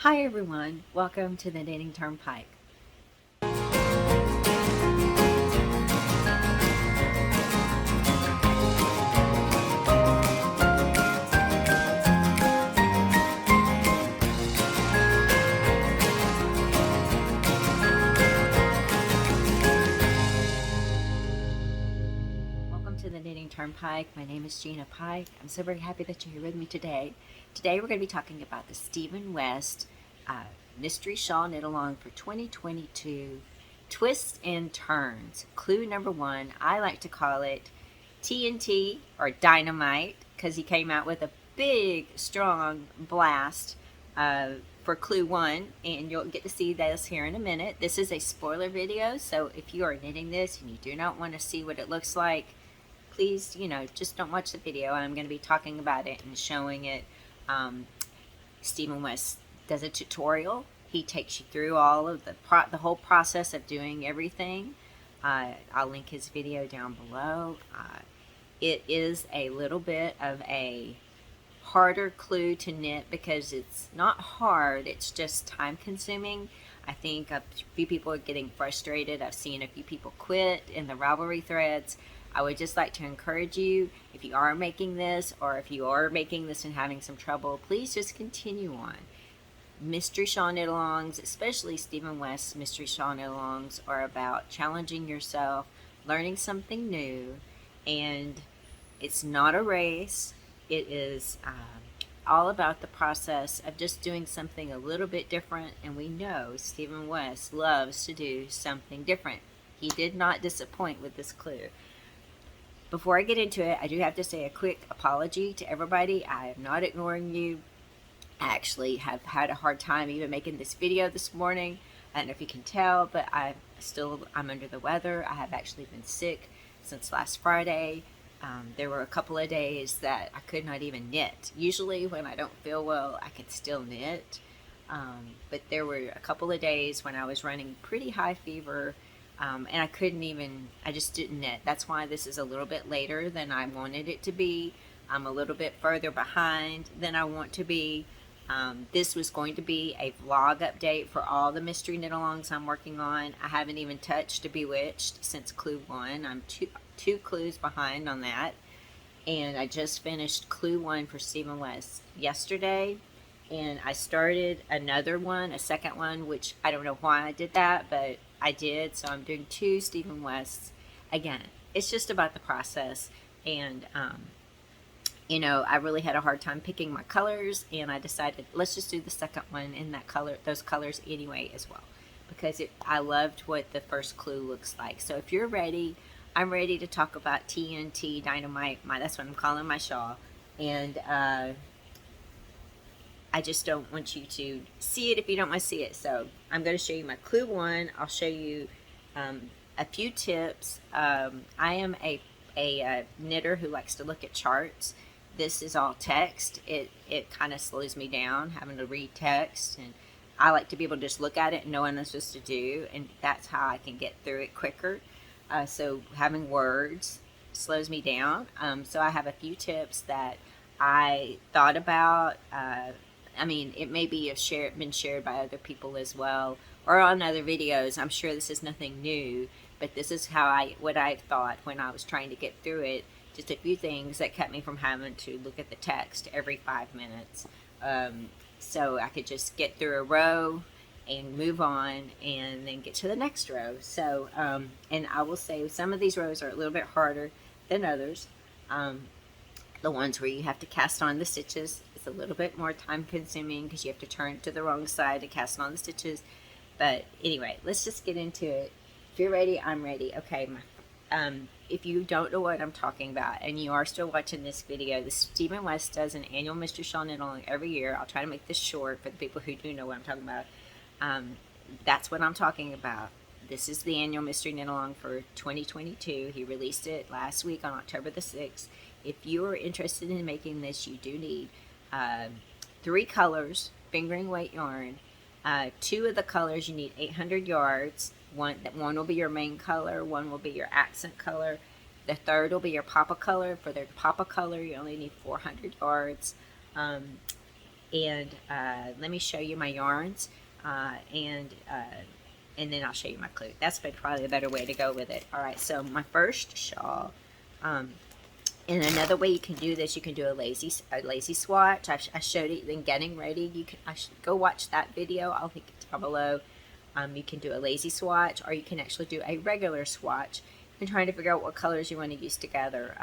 Hi everyone, welcome to the Knitting TurnPike. Welcome to the Knitting TurnPike. My name is Gina Pike. I'm so very happy that you're here with me today. Today we're going to be talking about the Stephen West Mystery Shawl Knit Along for 2022 Twists and Turns. Clue number one, I like to call it TNT or Dynamite because he came out with a big, strong blast for clue one, and you'll get to see this here in a minute. This is a spoiler video, so if you are knitting this and you do not want to see what it looks like, please, just don't watch the video. I'm going to be talking about it and showing it. Stephen West does a tutorial. He takes you through all of the whole process of doing everything. I'll link his video down below. It is a little bit of a harder clue to knit because it's not hard, it's just time consuming. I think a few people are getting frustrated. I've seen a few people quit in the Ravelry threads. I would just like to encourage you, if you are making this, or if you are making this and having some trouble, please just continue on. Mystery Shawl Knit-Alongs, especially Stephen West's Mystery Shawl Knit-Alongs, are about challenging yourself, learning something new, and it's not a race. It is all about the process of just doing something a little bit different, and we know Stephen West loves to do something different. He did not disappoint with this clue. Before I get into it, I do have to say a quick apology to everybody. I am not ignoring you. I actually have had a hard time even making this video this morning. I don't know if you can tell, but I'm under the weather. I have actually been sick since last Friday. There were a couple of days that I could not even knit. Usually when I don't feel well, I can still knit. But there were a couple of days when I was running pretty high fever, and I just didn't knit. That's why this is a little bit later than I wanted it to be. I'm a little bit further behind than I want to be. This was going to be a vlog update for all the mystery knit-alongs I'm working on. I haven't even touched Bewitched since clue one. I'm two clues behind on that, and I just finished clue one for Stephen West yesterday, and I started another one, a second one, which I don't know why I did that, but I did. So I'm doing two Stephen Wests. Again, it's just about the process, and I really had a hard time picking my colors, and I decided let's just do the second one in those colors anyway as well, because I loved what the first clue looks like. So if you're ready, I'm ready to talk about TNT Dynamite. That's what I'm calling my shawl, and I just don't want you to see it if you don't want to see it. So I'm going to show you my clue one. I'll show you a few tips. I am a knitter who likes to look at charts. This is all text. It kind of slows me down having to read text, and I like to be able to just look at it and know what I'm supposed to do, and that's how I can get through it quicker. So having words slows me down. So I have a few tips that I thought about. It may be been shared by other people as well, or on other videos. I'm sure this is nothing new, but this is what I thought when I was trying to get through it. Just a few things that kept me from having to look at the text every 5 minutes. So I could just get through a row and move on and then get to the next row. So, and I will say some of these rows are a little bit harder than others. The ones where you have to cast on the stitches, it's a little bit more time consuming because you have to turn to the wrong side to cast on the stitches. But anyway, let's just get into it. If you're ready, I'm ready. Okay, if you don't know what I'm talking about and you are still watching this video, the Stephen West does an annual Mystery Shawl Knit-Along every year. I'll try to make this short for the people who do know what I'm talking about. That's what I'm talking about. This is the annual Mystery Knit-Along for 2022. He released it last week on October the 6th. If you are interested in making this, you do need 3 colors, fingering weight yarn. 2 of the colors you need 800 yards. One will be your main color, one will be your accent color. The third will be your papa color. For the papa color, you only need 400 yards. And let me show you my yarns, and then I'll show you my clue. That's probably a better way to go with it. All right, so my first shawl, and another way you can do this, you can do a lazy swatch. I showed it in getting ready. You can go watch that video. I'll link it down below. You can do a lazy swatch, or you can actually do a regular swatch and trying to figure out what colors you want to use together.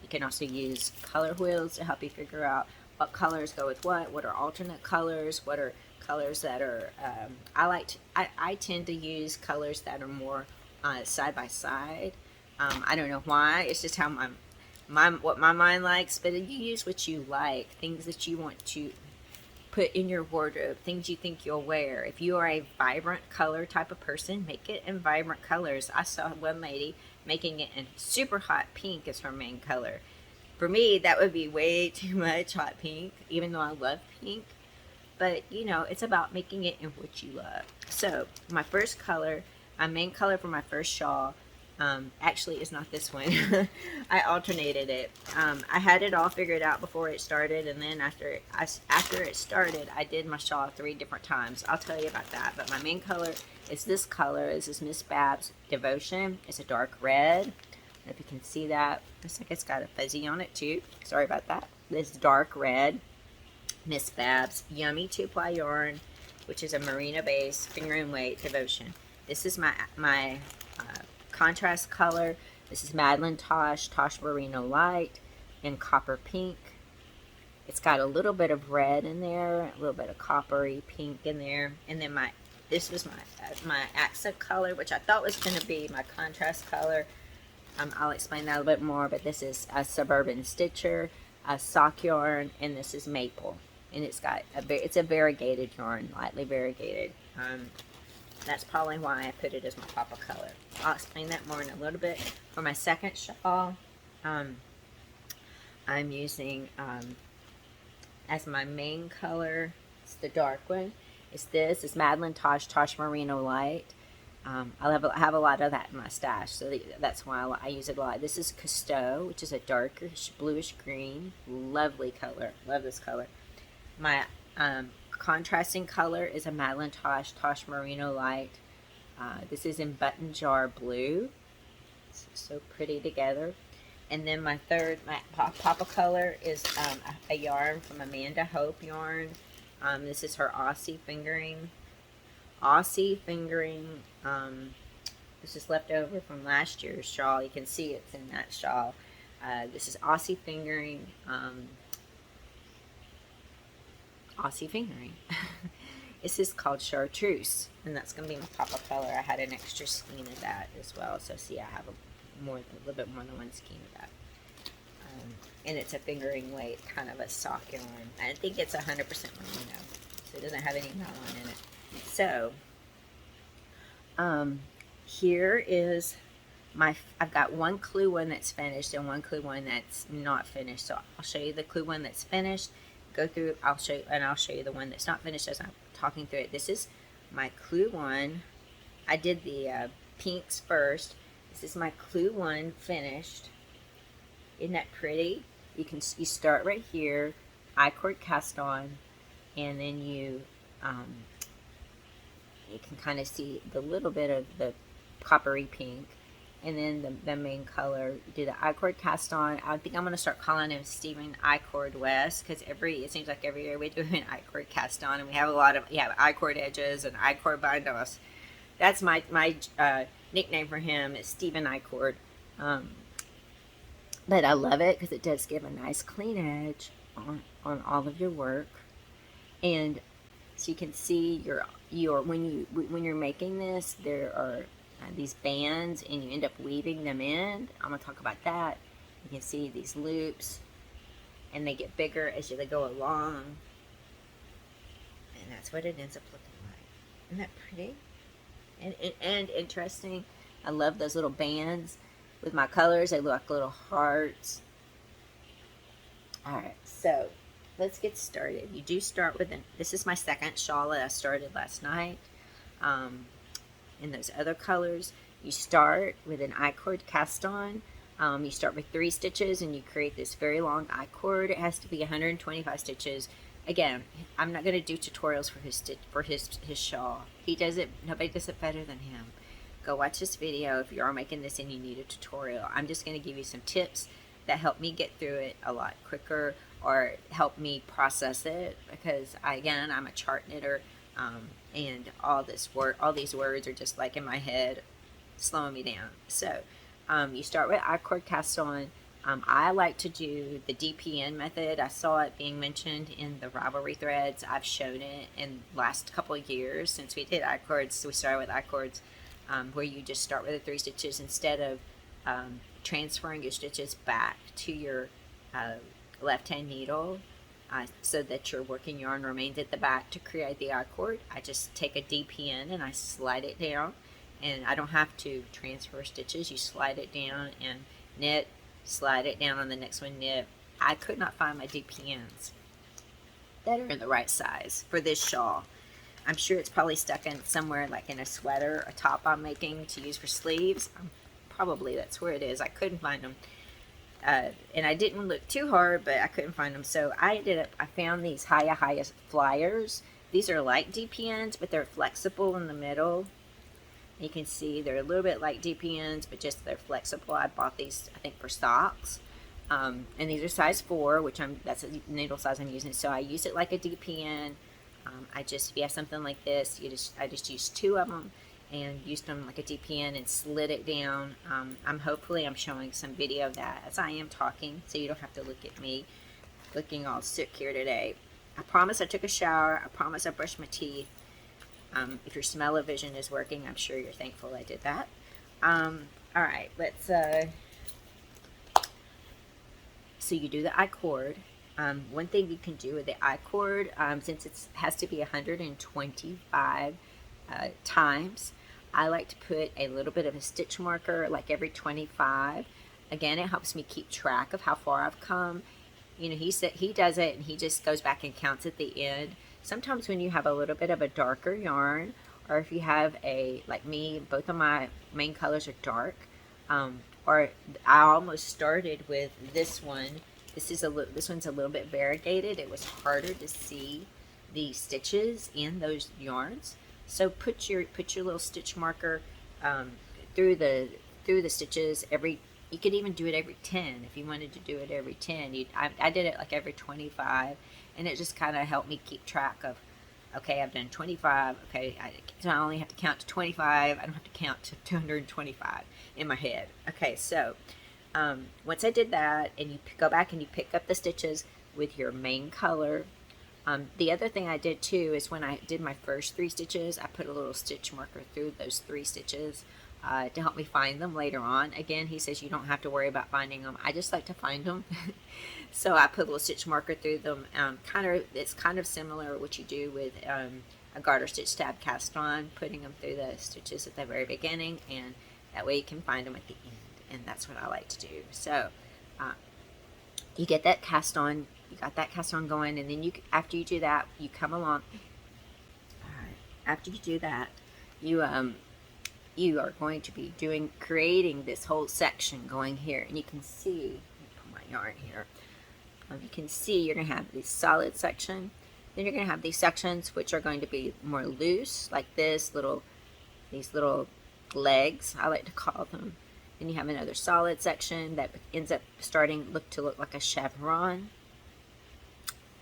You can also use color wheels to help you figure out what colors go with what are alternate colors, what are colors that are, I tend to use colors that are more side by side. I don't know why, it's just how what my mind likes, but you use what you like, things that you want to put in your wardrobe, things you think you'll wear. If you are a vibrant color type of person, make it in vibrant colors. I saw one lady making it in super hot pink as her main color. For me, that would be way too much hot pink, even though I love pink. But, you know, it's about making it in what you love. So, my first color, my main color for my first shawl, actually is not this one. I alternated it. I had it all figured out before it started, and then after it started, I did my shawl 3 different times. I'll tell you about that. But my main color is this color. This is Miss Babs Devotion. It's a dark red. If you can see that, looks like it's got a fuzzy on it too. Sorry about that. This dark red, Miss Babs Yummy 2-ply yarn, which is a merino base, finger and weight Devotion. This is my contrast color. This is Madeline Tosh Merino Light in copper pink. It's got a little bit of red in there, a little bit of coppery pink in there, and then this was my accent color, which I thought was going to be my contrast color. I'll explain that a little bit more, but this is a Suburban Stitcher, a sock yarn, and this is maple. And it's got it's a variegated yarn, lightly variegated. That's probably why I put it as my papa color. I'll explain that more in a little bit. For my second shawl, I'm using as my main color, it's the dark one. It's Madeline Tosh Merino Light. I have a lot of that in my stash, so that's why I use it a lot. This is Cousteau, which is a darkish bluish green. Lovely color. Love this color. My contrasting color is a Madeline Tosh Merino Light. This is in Button Jar Blue. It's so pretty together. And then my papa color is a yarn from Amanda Hope Yarn. This is her Aussie fingering. This is left over from last year's shawl. You can see it's in that shawl. This is Aussie fingering. This is called Chartreuse, and that's going to be my papa color. I had an extra skein of that as well, so see, I have a little bit more than one skein of that. And it's a fingering weight, kind of a sock yarn. I think it's 100% merino, so it doesn't have any nylon in it. So, here is I've got one clue one that's finished and one clue one that's not finished. So I'll show you the clue one that's finished. Go through, I'll show you the one that's not finished as I'm talking through it. This is my clue one. I did the pinks first. This is my clue one finished. Isn't that pretty? You start right here, I-cord cast on, and then you can kind of see the little bit of the coppery pink, and then the main color. Do the I-cord cast on. I think I'm going to start calling him Stephen I-cord West, because it seems like every year we do an I-cord cast on, and we have a lot of I-cord edges and I-cord bind offs. That's my nickname for him is Stephen I-cord. But I love it because it does give a nice clean edge on all of your work. And so you can see when you're making this, there are these bands, and you end up weaving them in. I'm going to talk about that. You can see these loops, and they get bigger as they go along. And that's what it ends up looking like. Isn't that pretty? And interesting. I love those little bands with my colors. They look like little hearts. Alright, so let's get started. You do start with this is my second shawl that I started last night. In those other colors, you start with an I-cord cast on. You start with 3 stitches, and you create this very long I-cord. It has to be 125 stitches again, I'm not going to do tutorials for his his shawl. He does it. Nobody does it better than him. Go watch this video if you are making this and you need a tutorial. I'm just going to give you some tips that help me get through it a lot quicker, or help me process it, because again, I'm a chart knitter, and all these words are just like in my head, slowing me down. So you start with I-cord cast on. I like to do the DPN method. I saw it being mentioned in the Ravelry threads. I've shown it in the last couple of years since we did I-cords. So we started with I-cords, where you just start with the 3 stitches instead of transferring your stitches back to your left-hand needle, so that your working yarn remains at the back to create the I-cord. I just take a DPN and I slide it down, and I don't have to transfer stitches. You slide it down and knit, slide it down on the next one, knit. I could not find my DPNs that are in the right size for this shawl. I'm sure it's probably stuck in somewhere, like in a sweater, a top I'm making to use for sleeves. Probably that's where it is. I couldn't find them. And I didn't look too hard, but I couldn't find them. So I found these Hiya flyers. These are like DPNs, but they're flexible in the middle. You can see they're a little bit like DPNs, but just they're flexible. I bought these, I think, for socks. And these are size 4, which that's the needle size I'm using. So I use it like a DPN. If you have something like this, I just used 2 of them and used them like a DPN and slid it down. Hopefully I'm showing some video of that as I am talking, so you don't have to look at me looking all sick here today. I promise I took a shower. I promise I brushed my teeth. If your smell-o-vision is working, I'm sure you're thankful I did that. Alright, let's, so you do the I-cord. One thing you can do with the I-cord, since it has to be 125 times, I like to put a little bit of a stitch marker, like every 25. Again, it helps me keep track of how far I've come. You know, he does it and he just goes back and counts at the end. Sometimes when you have a little bit of a darker yarn, or if you have like me, both of my main colors are dark, or I almost started with this one. This one's a little bit variegated. It was harder to see the stitches in those yarns. So put your little stitch marker through the stitches you could even do it every 10 if you wanted to do it every 10. I did it like every 25, and it just kind of helped me keep track of, okay, I've done 25, okay, so I only have to count to 25, I don't have to count to 225 in my head. Okay, so once I did that, and you go back and you pick up the stitches with your main color. The other thing I did too is when I did my first 3 stitches, I put a little stitch marker through those 3 stitches to help me find them later on. Again, he says you don't have to worry about finding them. I just like to find them. So I put a little stitch marker through them. It's kind of similar to what you do with a garter stitch tab cast on, putting them through the stitches at the very beginning, and that way you can find them at the end. And that's what I like to do. So you get that cast on. You got that cast on going, and then after you do that, you come along. After you do that, you are going to be creating this whole section going here, and you can see. Let me put my yarn here. You can see you're going to have this solid section. Then you're going to have these sections which are going to be more loose, like these little legs, I like to call them. Then you have another solid section that ends up starting to look like a chevron.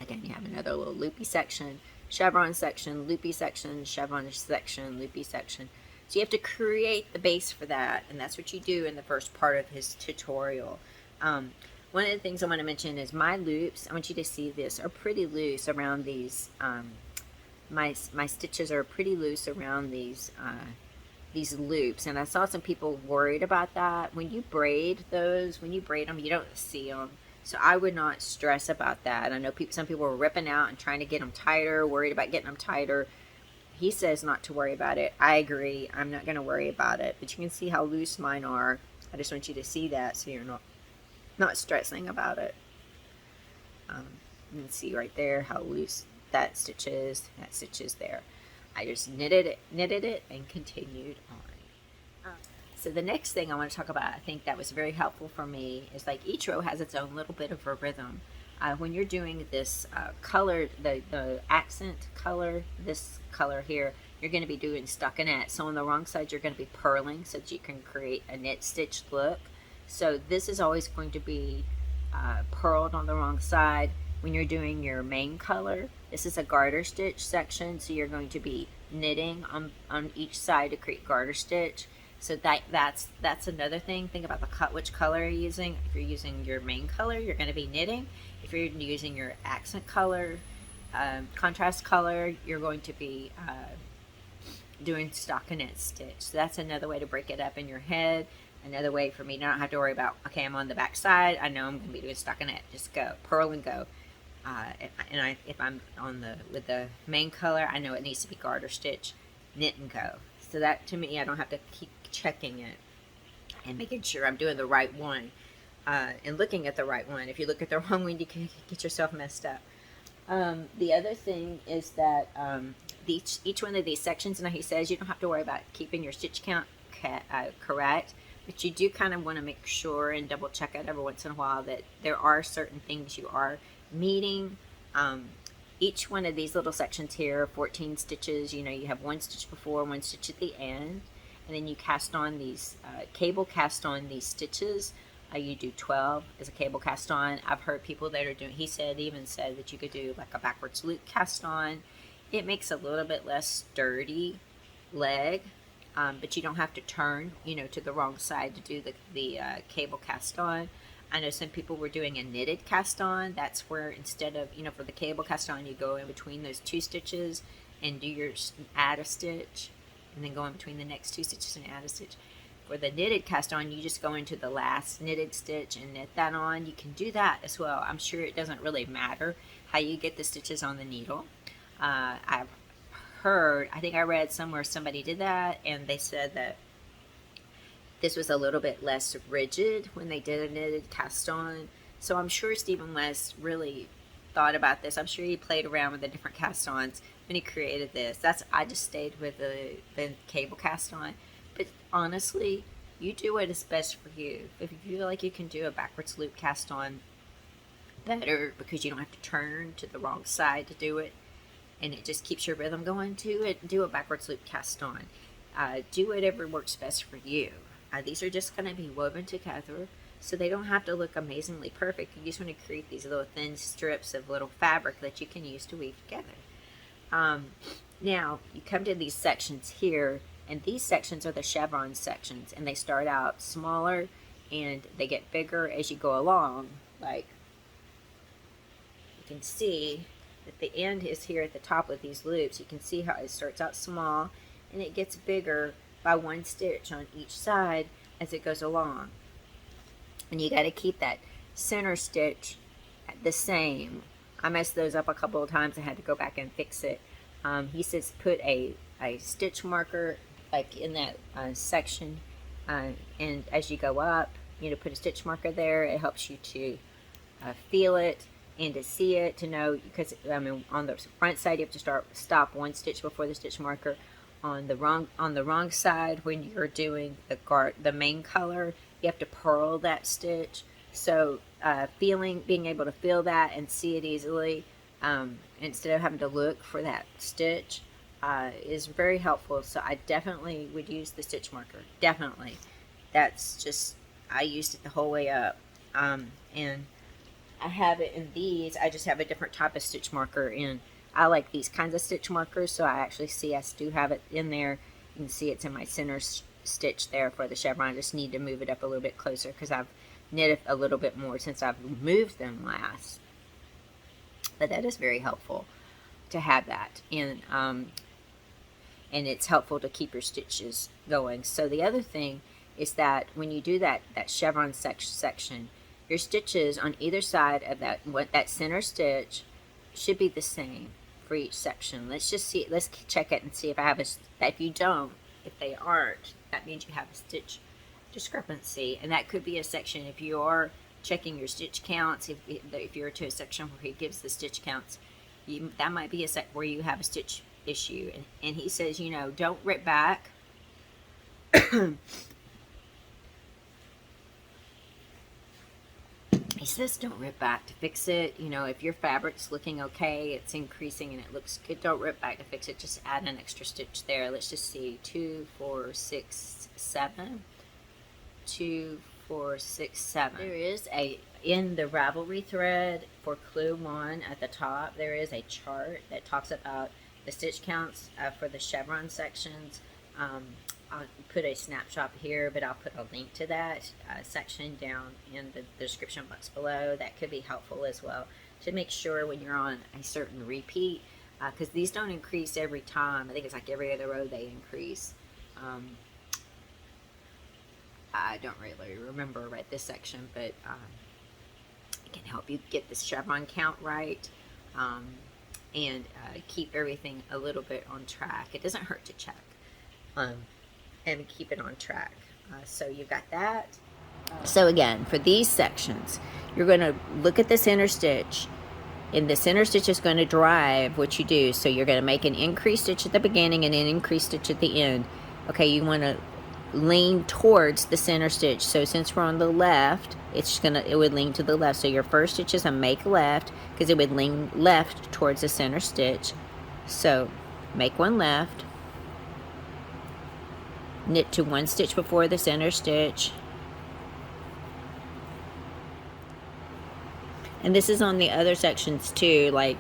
Again, you have another little loopy section, chevron section, loopy section, chevron section, loopy section. So you have to create the base for that, and that's what you do in the first part of his tutorial. One of the things I want to mention is my loops, I want you to see this, are pretty loose around these. My stitches are pretty loose around these loops, and I saw some people worried about that. When you braid them, you don't see them. So I would not stress about that. I know some people are ripping out and trying to get them tighter, worried about getting them tighter. He says not to worry about it. I agree. I'm not going to worry about it. But you can see how loose mine are. I just want you to see that so you're not stressing about it. You can see right there how loose that stitch is there. I just knitted it and continued on. So the next thing I want to talk about, I think that was very helpful for me, is like each row has its own little bit of a rhythm. when you're doing this color, the accent color, this color here, you're going to be doing stockinette. So on the wrong side, you're going to be purling so that you can create a knit stitch look. So this is always going to be purled on the wrong side. When you're doing your main color, this is a garter stitch section, so you're going to be knitting on each side to create garter stitch. So that's another thing. Think about which color you're using. If you're using your main color, you're going to be knitting. If you're using your accent color, contrast color, you're going to be doing stockinette stitch. So that's another way to break it up in your head. Another way for me to not have to worry about, okay, I'm on the back side, I know I'm going to be doing stockinette. Just go, purl and go. If I'm with the main color, I know it needs to be garter stitch, knit and go. So that, to me, I don't have to keep checking it and making sure I'm doing the right one and looking at the right one. If you look at the wrong one, you can get yourself messed up. The other thing is that each one of these sections, and he says you don't have to worry about keeping your stitch count correct, but you do kind of want to make sure and double check it every once in a while that there are certain things you are meeting. Each one of these little sections here, 14 stitches, you know, you have one stitch before, one stitch at the end, and then you cast on these, cable cast on these stitches. You do 12 as a cable cast on. I've heard people that are doing, he even said that you could do like a backwards loop cast on. It makes a little bit less sturdy leg, but you don't have to turn, you know, to the wrong side to do the cable cast on. I know some people were doing a knitted cast on. That's where instead of, you know, for the cable cast on, you go in between those two stitches and do your add a stitch, and then go in between the next two stitches and add a stitch. For the knitted cast on, you just go into the last knitted stitch and knit that on. You can do that as well. I'm sure it doesn't really matter how you get the stitches on the needle. I've heard, I think I read somewhere somebody did that, and they said that this was a little bit less rigid when they did a knitted cast on. So I'm sure Stephen West really thought about this. I'm sure he played around with the different cast ons when he created this. I just stayed with the cable cast on. But honestly, you do what is best for you. If you feel like you can do a backwards loop cast on better because you don't have to turn to the wrong side to do it, and it just keeps your rhythm going to it, do a backwards loop cast on. Do whatever works best for you. These are just going to be woven together, so they don't have to look amazingly perfect. You just want to create these little thin strips of little fabric that you can use to weave together. Now, you come to these sections here, and these sections are the chevron sections, and they start out smaller, and they get bigger as you go along. Like, you can see that the end is here at the top with these loops. You can see how it starts out small, and it gets bigger by one stitch on each side as it goes along. And you got to keep that center stitch the same. I messed those up a couple of times. I had to go back and fix it. He says put a stitch marker like in that section, and as you go up, you know, put a stitch marker there. It helps you to feel it and to see it, to know, because I mean, on the front side you have to stop one stitch before the stitch marker. On the wrong side, when you're doing the main color, you have to purl that stitch. So being able to feel that and see it easily, instead of having to look for that stitch, is very helpful. So I definitely would use the stitch marker. Definitely. That's just, I used it the whole way up. And I have it in these. I just have a different type of stitch marker in. I like these kinds of stitch markers, so I actually see I do have it in there. You can see it's in my center stitch there for the chevron. I just need to move it up a little bit closer because I've knit it a little bit more since I've moved them last. But that is very helpful to have that, and it's helpful to keep your stitches going. So the other thing is that when you do that chevron section, your stitches on either side of that center stitch should be the same for each section. Let's just see, let's check it and see if I have if you don't, if they aren't, that means you have a stitch discrepancy, and that could be a section. If you are checking your stitch counts, if you're to a section where he gives the stitch counts, that might be a set where you have a stitch issue. And he says, you know, don't rip back. He this, don't rip back to fix it. You know, if your fabric's looking okay, it's increasing and it looks good, don't rip back to fix it. Just add an extra stitch there. Let's just see, 2, 4, 6, 7. 2, 4, 6, 7. There is in the Ravelry thread for clue 1 at the top, there is a chart that talks about the stitch counts for the chevron sections. I'll put a snapshot here, but I'll put a link to that section down in the description box below. That could be helpful as well to make sure when you're on a certain repeat, because these don't increase every time. I think it's like every other row they increase. I don't really remember right this section, but it can help you get the chevron count right, and keep everything a little bit on track. It doesn't hurt to check and keep it on track. So you got that. So again, for these sections, you're going to look at the center stitch, and the center stitch is going to drive what you do. So you're going to make an increased stitch at the beginning and an increased stitch at the end. Okay, you want to lean towards the center stitch. So since we're on the left, it would lean to the left. So your first stitch is a make left, because it would lean left towards the center stitch. So make one left, knit to one stitch before the center stitch, and this is on the other sections too. Like,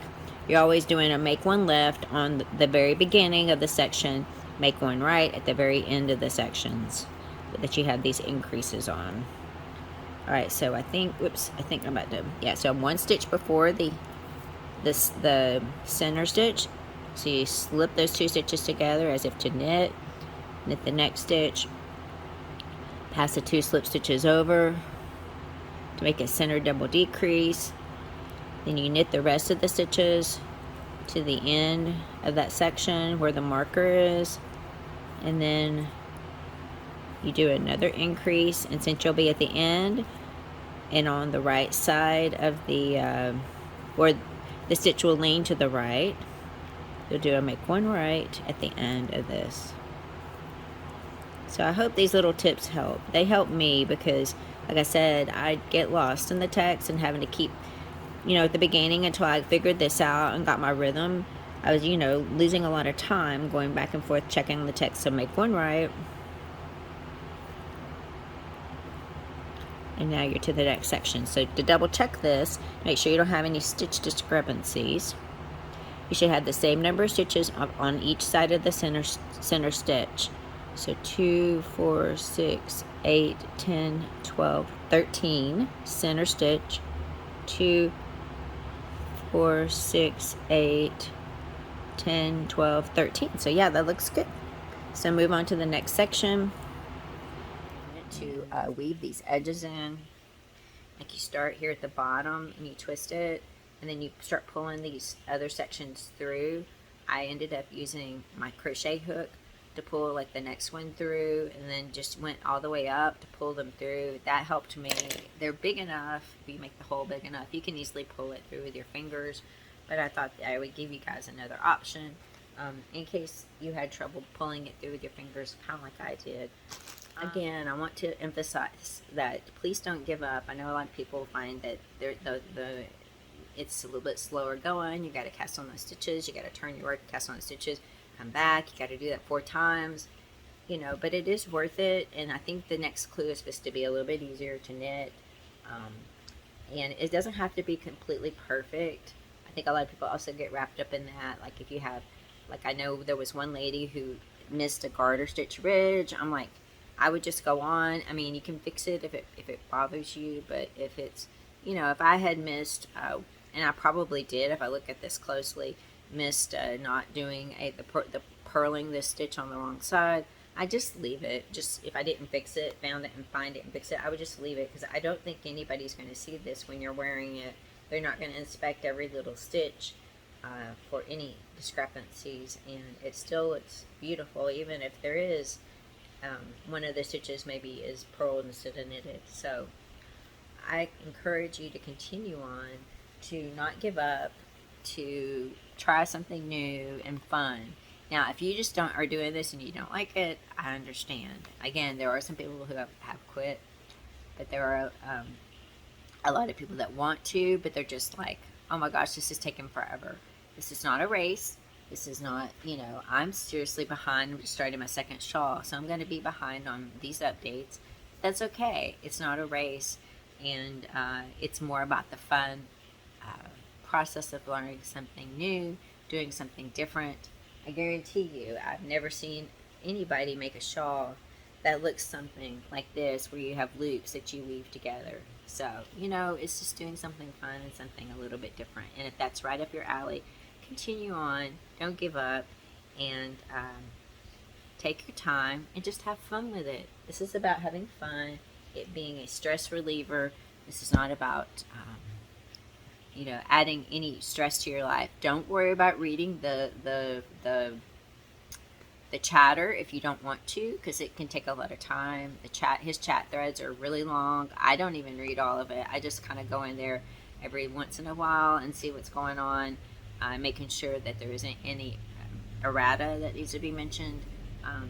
you're always doing a make one left on the very beginning of the section, make one right at the very end of the sections that you have these increases on. All right, so I think I'm about to, yeah, so one stitch before the center stitch. So you slip those two stitches together as if to knit the next stitch, pass the two slip stitches over to make a center double decrease. Then you knit the rest of the stitches to the end of that section where the marker is, and then you do another increase. And since you'll be at the end and on the right side of the or the stitch will lean to the right, you'll do a make one right at the end of this. So I hope these little tips help. They help me because, like I said, I get lost in the text and having to keep, at the beginning, until I figured this out and got my rhythm, I was, losing a lot of time going back and forth checking the text. So make one right. And now you're to the next section. So to double check this, make sure you don't have any stitch discrepancies. You should have the same number of stitches on each side of the center stitch. So 2, 4, 6, 8, 10, 12, 13 center stitch. 2, 4, 6, 8, 10, 12, 13. So yeah, that looks good. So move on to the next section. To weave these edges in. Like, you start here at the bottom and you twist it, and then you start pulling these other sections through. I ended up using my crochet hook to pull like the next one through, and then just went all the way up to pull them through. That helped me. They're big enough, if you make the hole big enough, you can easily pull it through with your fingers, but I thought I would give you guys another option in case you had trouble pulling it through with your fingers, kind of like I did. Again, I want to emphasize that please don't give up. I know a lot of people find that it's a little bit slower going. You got to cast on those stitches. You got to turn your work, cast on the stitches, come back. You got to do that 4 times. But it is worth it. And I think the next clue is supposed to be a little bit easier to knit. And it doesn't have to be completely perfect. I think a lot of people also get wrapped up in that. Like, if you have, like, I know there was one lady who missed a garter stitch ridge. I'm like, I would just go on. I mean, you can fix it if it bothers you, but if it's, if I had missed, and I probably did if I look at this closely, missed not doing the purling this stitch on the wrong side, I just leave it. Just, if I didn't fix it, found it and find it and fix it, I would just leave it, because I don't think anybody's going to see this when you're wearing it. They're not going to inspect every little stitch for any discrepancies, and it still looks beautiful, even if there is one of the stitches maybe is purled instead of knitted. So I encourage you to continue on, to not give up, to try something new and fun. Now, if you just are doing this and you don't like it, I understand. Again, there are some people who have quit, but there are a lot of people that want to, but they're just like, oh my gosh, this is taking forever. This is not a race. This is not, you know, I'm seriously behind. I'm just starting my second shawl, so I'm going to be behind on these updates. That's okay. It's not a race, and it's more about the fun process of learning something new, doing something different. I guarantee you, I've never seen anybody make a shawl that looks something like this, where you have loops that you weave together. So, you know, it's just doing something fun and something a little bit different. And if that's right up your alley, continue on. Don't give up. And take your time and just have fun with it. This is about having fun, it being a stress reliever. This is not about, you know, adding any stress to your life. Don't worry about reading the chatter if you don't want to, because it can take a lot of time. His chat threads are really long. I don't even read all of it. I just kind of go in there every once in a while and see what's going on, making sure that there isn't any errata that needs to be mentioned.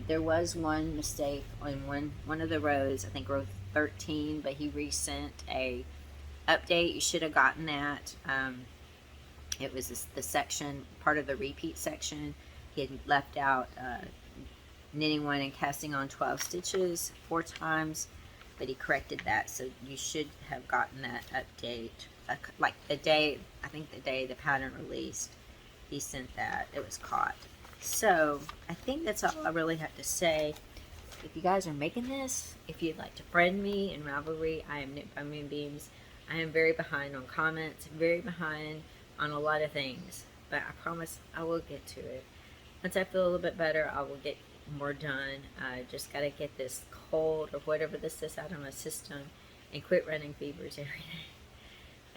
There was one mistake on one of the rows, I think row 13, but he resent a update. You should have gotten that. It was the section, part of the repeat section. He had left out knitting one and casting on 12 stitches 4 times, but he corrected that, so you should have gotten that update like the day, I think the day the pattern released, he sent that. It was caught. So I think that's all I really have to say. If you guys are making this, if you'd like to friend me in Ravelry, I am Knitbymoonbeams. I am very behind on comments, very behind on a lot of things, but I promise I will get to it. Once I feel a little bit better, I will get more done. I just got to get this cold or whatever this is out of my system and quit running fevers every day.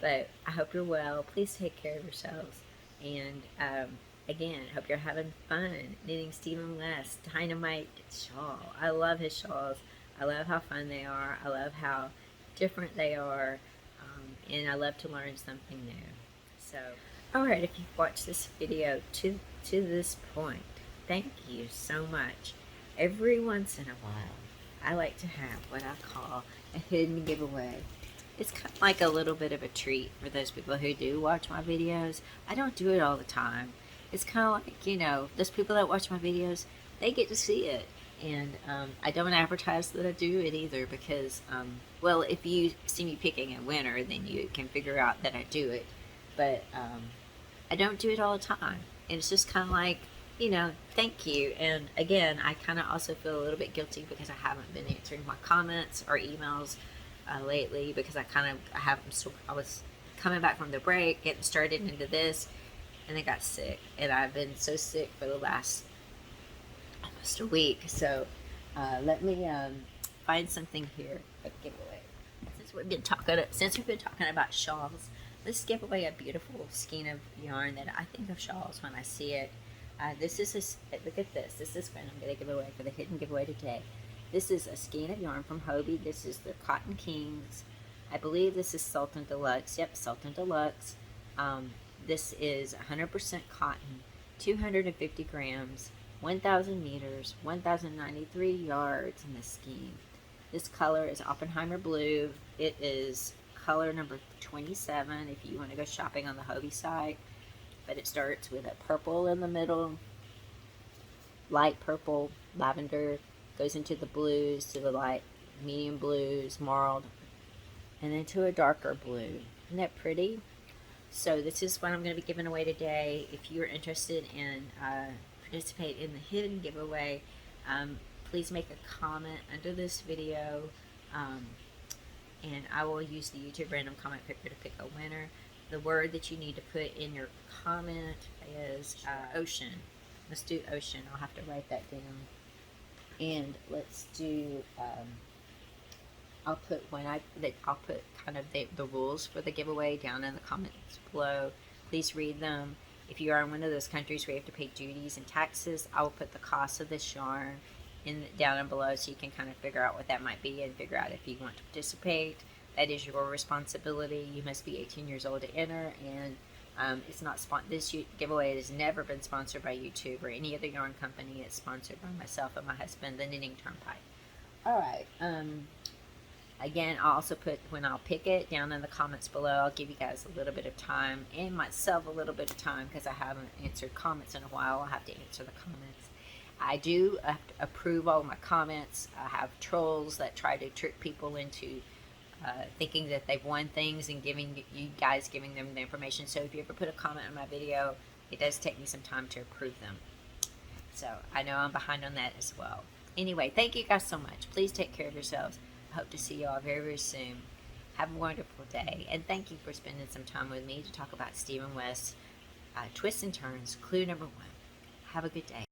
But I hope you're well. Please take care of yourselves. And again, I hope you're having fun knitting Stephen West Dynamite shawl. I love his shawls. I love how fun they are. I love how different they are. And I love to learn something new. So, alright, if you've watched this video to this point, thank you so much. Every once in a while, I like to have what I call a hidden giveaway. It's kind of like a little bit of a treat for those people who do watch my videos. I don't do it all the time. It's kind of like, you know, those people that watch my videos, they get to see it. And I don't advertise that I do it either, because, well, if you see me picking a winner, then you can figure out that I do it. But I don't do it all the time. And it's just kind of like, you know, thank you. And again, I kind of also feel a little bit guilty because I haven't been answering my comments or emails lately, because I was coming back from the break, getting started into this, and I got sick. And I've been so sick for the last almost a week. So let me find something here for the giveaway. Since we've been talking about shawls, let's give away a beautiful skein of yarn that I think of shawls when I see it. This is look at this. This is what I'm going to give away for the hidden giveaway today. This is a skein of yarn from Hobie. This is the Cotton Kings. I believe this is Sultan Deluxe. Yep, Sultan Deluxe. This is 100% cotton, 250 grams, 1,000 meters, 1,093 yards in this skein. This color is Oppenheimer Blue. It is color number 27 if you want to go shopping on the Hobie site. But it starts with a purple in the middle, light purple, lavender, goes into the blues, to the light medium blues, marled, and then to a darker blue. Isn't that pretty? So this is what I'm going to be giving away today. If you're interested in participate in the hidden giveaway, please make a comment under this video, and I will use the YouTube random comment picker to pick a winner. The word that you need to put in your comment is ocean. Let's do ocean. I'll have to write that down. And let's do, I'll put kind of the rules for the giveaway down in the comments below. Please read them. If you are in one of those countries where you have to pay duties and taxes, I will put the cost of this yarn down and below, so you can kind of figure out what that might be and figure out if you want to participate. That is your responsibility. You must be 18 years old to enter, and it's not this giveaway has never been sponsored by YouTube or any other yarn company. It's sponsored by myself and my husband, the Knitting TurnPike. All right. Again, I'll also put, when I'll pick it, down in the comments below. I'll give you guys a little bit of time, and myself a little bit of time, because I haven't answered comments in a while. I'll have to answer the comments. I do approve all my comments. I have trolls that try to trick people into thinking that they've won things and giving them the information. So if you ever put a comment on my video, it does take me some time to approve them. So I know I'm behind on that as well. Anyway, thank you guys so much. Please take care of yourselves. I hope to see you all very, very soon. Have a wonderful day, and thank you for spending some time with me to talk about Stephen West's Twists and Turns, clue number 1. Have a good day.